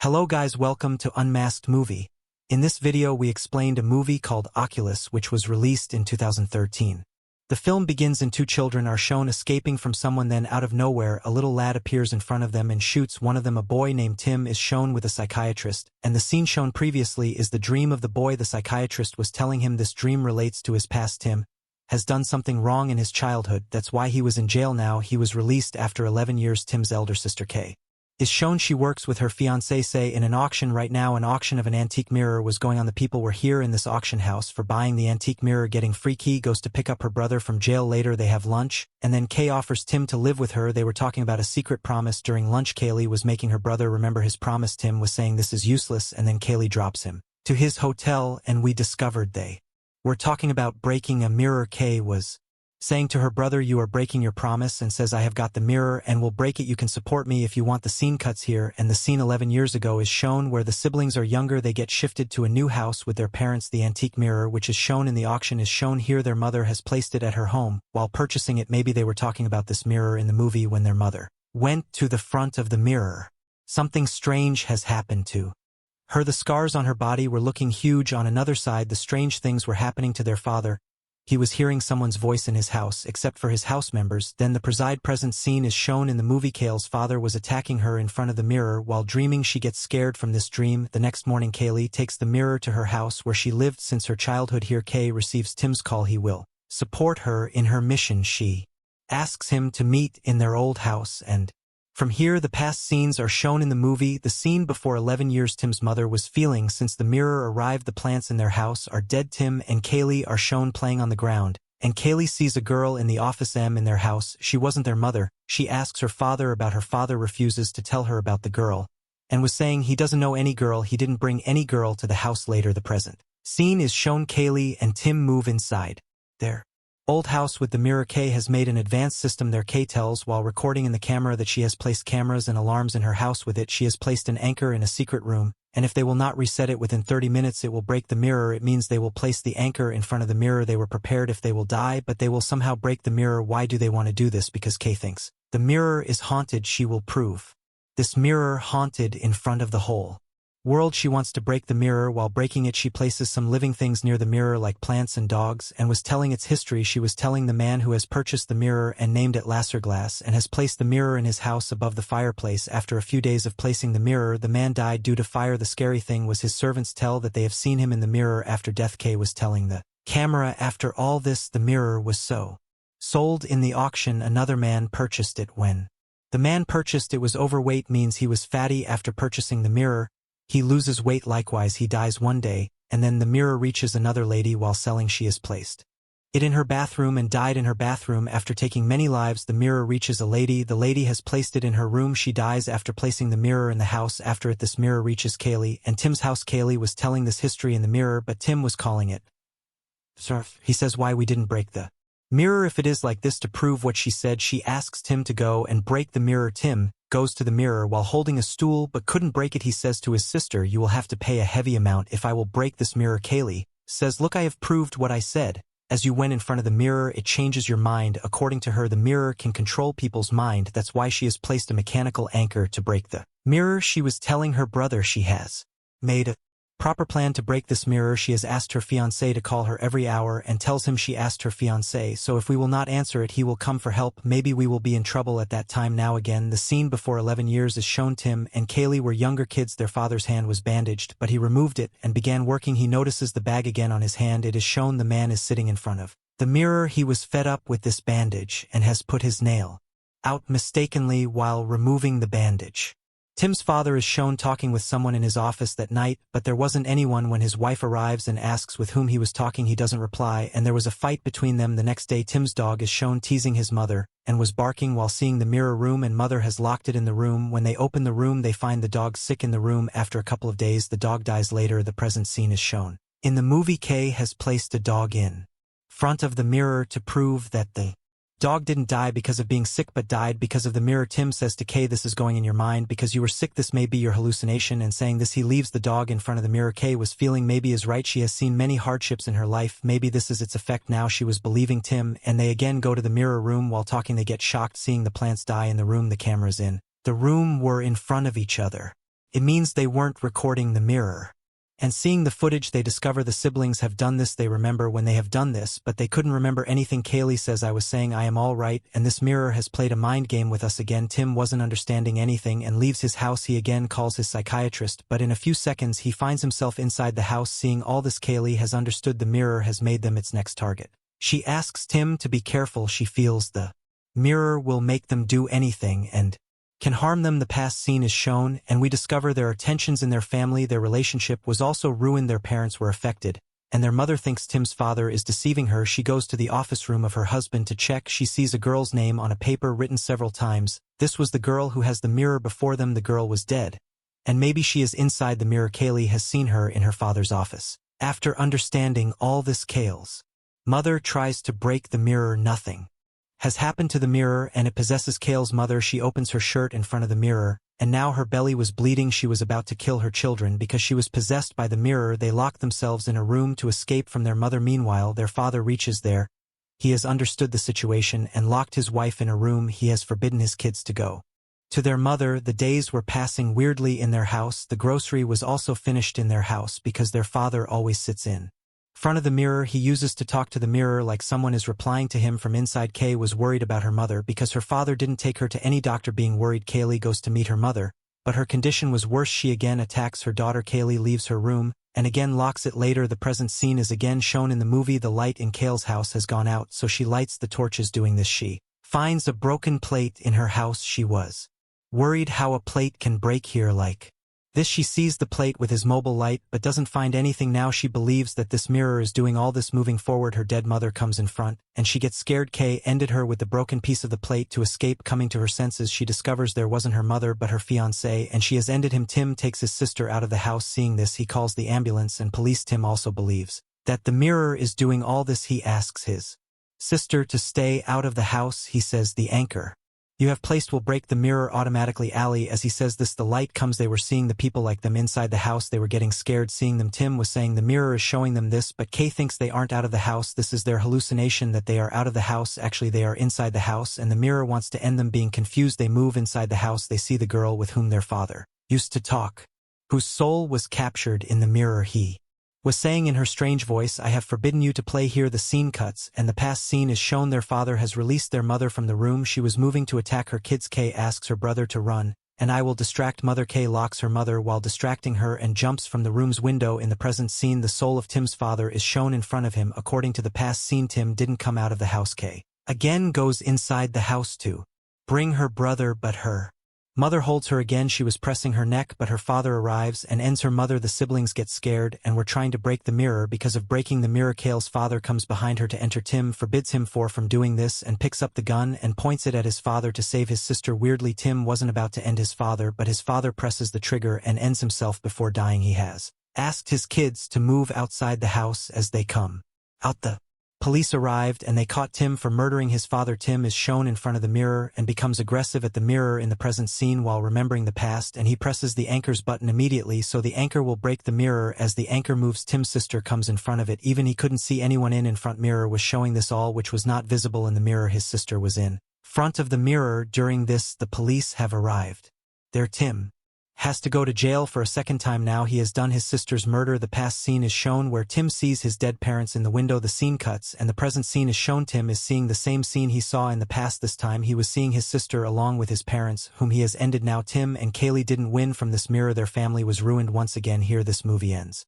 Hello guys, welcome to Unmasked Movie. In this video we explained a movie called Oculus which was released in 2013. The film begins and two children are shown escaping from someone, then out of nowhere a little lad appears in front of them and shoots one of them. A boy named Tim is shown with a psychiatrist, and the scene shown previously is the dream of the boy. The psychiatrist was telling him this dream relates to his past. Tim has done something wrong in his childhood, that's why he was in jail now. He was released after 11 years. Tim's elder sister Kay is shown. She works with her fiancé in an auction right now. An auction of an antique mirror was going on. The people were here in this auction house for buying the antique mirror, getting free. Kay goes to pick up her brother from jail. Later they have lunch, and then Kay offers Tim to live with her. They were talking about a secret promise during lunch. Kaylee was making her brother remember his promise. Tim was saying this is useless, and then Kaylee drops him to his hotel, and we discovered they were talking about breaking a mirror. Kay was saying to her brother, you are breaking your promise, and says I have got the mirror and will break it. You can support me if you want. The scene cuts here, and the scene 11 years ago is shown where the siblings are younger. They get shifted to a new house with their parents. The antique mirror which is shown in the auction is shown here. Their mother has placed it at her home while purchasing it. Maybe they were talking about this mirror in the movie. When their mother went to the front of the mirror, something strange has happened to her. The scars on her body were looking huge. On another side, the strange things were happening to their father. He was hearing someone's voice in his house, except for his house members. Then the present scene is shown in the movie. Kaylee's father was attacking her in front of the mirror while dreaming. She gets scared from this dream. The next morning Kaylee takes the mirror to her house where she lived since her childhood. Here Kay receives Tim's call. He will support her in her mission. She asks him to meet in their old house, and from here the past scenes are shown in the movie. The scene before 11 years Tim's mother was feeling since the mirror arrived. The plants in their house are dead. Tim and Kaylee are shown playing on the ground, and Kaylee sees a girl in the office in their house. She wasn't their mother. She asks her father about her father, refuses to tell her about the girl, and was saying he doesn't know any girl, he didn't bring any girl to the house. Later the present scene is shown. Kaylee and Tim move inside their old house with the mirror. Kay has made an advanced system there. Kay tells while recording in the camera that she has placed cameras and alarms in her house. With it she has placed an anchor in a secret room, and if they will not reset it within 30 minutes it will break the mirror. It means they will place the anchor in front of the mirror. They were prepared if they will die, but they will somehow break the mirror. Why do they want to do this? Because Kay thinks the mirror is haunted. She will prove this mirror haunted in front of the whole world. She wants to break the mirror. While breaking it she places some living things near the mirror like plants and dogs, and was telling its history. She was telling the man who has purchased the mirror and named it Laserglass and has placed the mirror in his house above the fireplace. After a few days of placing the mirror the man died due to fire. The scary thing was his servants tell that they have seen him in the mirror after death. Kay was telling the camera after all this the mirror was sold in the auction. Another man purchased it. When the man purchased it was overweight, means he was fatty. After purchasing the mirror he loses weight. Likewise he dies one day, and then the mirror reaches another lady. While selling she has placed it in her bathroom and died in her bathroom. After taking many lives the mirror reaches a lady. The lady has placed it in her room. She dies after placing the mirror in the house. After it this mirror reaches Kaylee and Tim's house. Kaylee was telling this history in the mirror, but Tim was calling it surf. He says why we didn't break the mirror if it is like this. To prove what she said she asks Tim to go and break the mirror. Tim goes to the mirror while holding a stool but couldn't break it. He says to his sister, you will have to pay a heavy amount if I will break this mirror. Kaylee says, look, I have proved what I said. As you went in front of the mirror it changes your mind. According to her the mirror can control people's mind. That's why she has placed a mechanical anchor to break the mirror. She was telling her brother she has made a proper plan to break this mirror. She has asked her fiancé to call her every hour and tells him she asked her fiancé, so if we will not answer it he will come for help. Maybe we will be in trouble at that time. Now again the scene before 11 years is shown. Tim and Kaylee were younger kids. Their father's hand was bandaged, but he removed it and began working. He notices the bag again on his hand. It is shown the man is sitting in front of the mirror. He was fed up with this bandage and has put his nail out mistakenly while removing the bandage. Tim's father is shown talking with someone in his office that night, but there wasn't anyone. When his wife arrives and asks with whom he was talking he doesn't reply, and there was a fight between them. The next day Tim's dog is shown teasing his mother and was barking while seeing the mirror room, and mother has locked it in the room. When they open the room they find the dog sick in the room. After a couple of days the dog dies. Later the present scene is shown in the movie. Kay has placed a dog in front of the mirror to prove that the dog didn't die because of being sick but died because of the mirror. Tim says to Kay, this is going in your mind because you were sick, this may be your hallucination, and saying this he leaves the dog in front of the mirror. Kay was feeling maybe is right. She has seen many hardships in her life. Maybe this is its effect now. She was believing Tim, and they again go to the mirror room. While talking they get shocked seeing the plants die in the room the camera's in. The room were in front of each other. It means they weren't recording the mirror. And seeing the footage they discover the siblings have done this. They remember when they have done this, but they couldn't remember anything. Kaylee says, I was saying I am all right, and this mirror has played a mind game with us again. Tim wasn't understanding anything and leaves his house. He again calls his psychiatrist, but in a few seconds he finds himself inside the house. Seeing all this, Kaylee has understood the mirror has made them its next target. She asks Tim to be careful. She feels the mirror will make them do anything and can harm them. The past scene is shown, and we discover there are tensions in their family. Their relationship was also ruined. Their parents were affected, and their mother thinks Tim's father is deceiving her. She goes to the office room of her husband to check. She sees a girl's name on a paper written several times. This was the girl who has the mirror before them. The girl was dead, and maybe she is inside the mirror. Kaylee has seen her in her father's office. After understanding all this, Kayle's mother tries to break the mirror. Nothing has happened to the mirror, and it possesses Kayle's mother. She opens her shirt in front of the mirror, and now her belly was bleeding. She was about to kill her children because she was possessed by the mirror. They lock themselves in a room to escape from their mother. Meanwhile, their father reaches there. He has understood the situation and locked his wife in a room. He has forbidden his kids to go to their mother. The days were passing weirdly in their house. The grocery was also finished in their house because their father always sits in front of the mirror. He uses to talk to the mirror like someone is replying to him from inside. Kay was worried about her mother because her father didn't take her to any doctor. Being worried, Kaylee goes to meet her mother, but her condition was worse. She again attacks her daughter. Kaylee leaves her room and again locks it. Later, the present scene is again shown in the movie. The light in Kayle's house has gone out, so she lights the torches. Doing this, she finds a broken plate in her house. She was worried how a plate can break here like this. She sees the plate with his mobile light but doesn't find anything. Now she believes that this mirror is doing all this. Moving forward, her dead mother comes in front, and she gets scared. Kay ended her with the broken piece of the plate to escape. Coming to her senses, she discovers there wasn't her mother but her fiancé, and she has ended him. Tim takes his sister out of the house. Seeing this, he calls the ambulance and police. Tim also believes that the mirror is doing all this. He asks his sister to stay out of the house. He says the anchor you have placed will break the mirror automatically. Allie, as he says this, the light comes. They were seeing the people like them inside the house. They were getting scared seeing them. Tim was saying the mirror is showing them this, but Kay thinks they aren't out of the house. This is their hallucination that they are out of the house. Actually, they are inside the house, and the mirror wants to end them. Being confused, they move inside the house. They see the girl with whom their father used to talk, whose soul was captured in the mirror. He was saying in her strange voice, I have forbidden you to play here. The scene cuts, and the past scene is shown. Their father has released their mother from the room. She was moving to attack her kids. Kay asks her brother to run, and I will distract mother. Kay locks her mother while distracting her and jumps from the room's window. In the present scene, the soul of Tim's father is shown in front of him. According to the past scene, Tim didn't come out of the house. Kay again goes inside the house to bring her brother, but her mother holds her again. She was pressing her neck, but her father arrives and ends her mother. The siblings get scared and were trying to break the mirror. Because of breaking the mirror, Kayle's father comes behind her to enter. Tim forbids him from doing this and picks up the gun and points it at his father to save his sister. Weirdly, Tim wasn't about to end his father, but his father presses the trigger and ends himself before dying. He has asked his kids to move outside the house. As they come out, the police arrived and they caught Tim for murdering his father. Tim is shown in front of the mirror and becomes aggressive at the mirror in the present scene while remembering the past, and he presses the anchor's button immediately so the anchor will break the mirror. As the anchor moves, Tim's sister comes in front of it. Even he couldn't see anyone. In front mirror was showing this all, which was not visible in the mirror. His sister was in front of the mirror. During this, the police have arrived. There, Tim has to go to jail for a second time. Now he has done his sister's murder. The past scene is shown where Tim sees his dead parents in the window. The scene cuts, and the present scene is shown. Tim is seeing the same scene he saw in the past. This time he was seeing his sister along with his parents, whom he has ended. Now Tim and Kaylee didn't win from this mirror. Their family was ruined once again. Here this movie ends.